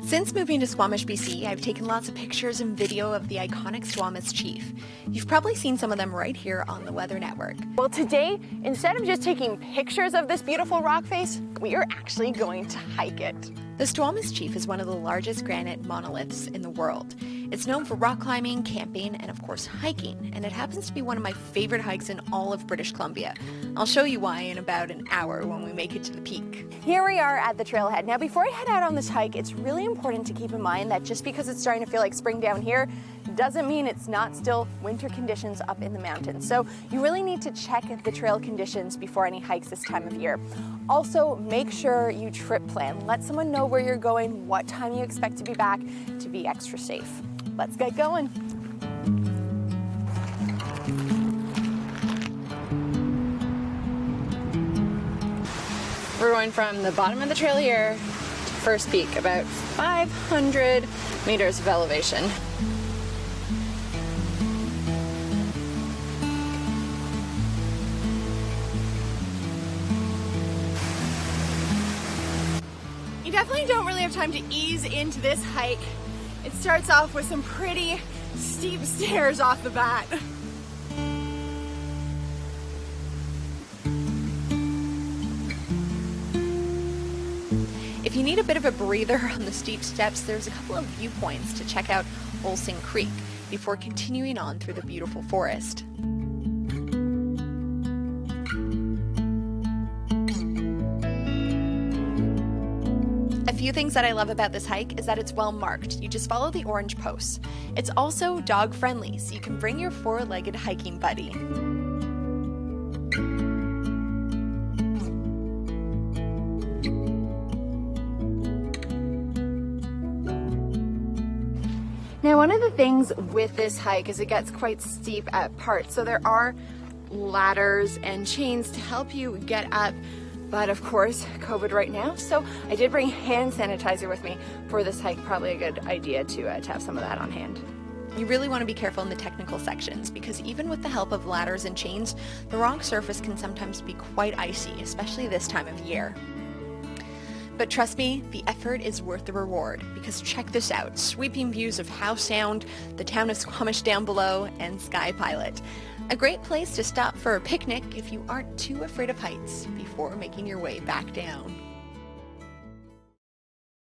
Since moving to Squamish, BC, I've taken lots of pictures and video of the iconic Stawamus Chief. You've probably seen some of them right here on the Weather Network. Well, today, instead of just taking pictures of this beautiful rock face, we are actually going to hike it. The Stawamus Chief is one of the largest granite monoliths in the world. It's known for rock climbing, camping, and of course hiking, and it happens to be one of my favorite hikes in all of British Columbia. I'll show you why in about an hour when we make it to the peak. Here we are at the trailhead. Now, before I head out on this hike, it's really important to keep in mind that just because it's starting to feel like spring down here, doesn't mean it's not still winter conditions up in the mountains. So you really need to check the trail conditions before any hikes this time of year. Also, make sure you trip plan. Let someone know where you're going, what time you expect to be back to be extra safe. Let's get going. We're going from the bottom of the trail here to first peak, about 500 meters of elevation. You definitely don't really have time to ease into this hike. It starts off with some pretty steep stairs off the bat. If you need a bit of a breather on the steep steps, there's a couple of viewpoints to check out Olsen Creek before continuing on through the beautiful forest. A few things that I love about this hike is that it's well marked. You just follow the orange posts. It's also dog friendly, so you can bring your four-legged hiking buddy. Now, one of the things with this hike is it gets quite steep at parts, so there are ladders and chains to help you get up. But of course, COVID right now, so I did bring hand sanitizer with me for this hike. Probably a good idea to have some of that on hand. You really want to be careful in the technical sections because even with the help of ladders and chains, the rock surface can sometimes be quite icy, especially this time of year. But trust me, the effort is worth the reward because check this out, sweeping views of Howe Sound, the town of Squamish down below, and Sky Pilot. A great place to stop for a picnic if you aren't too afraid of heights before making your way back down.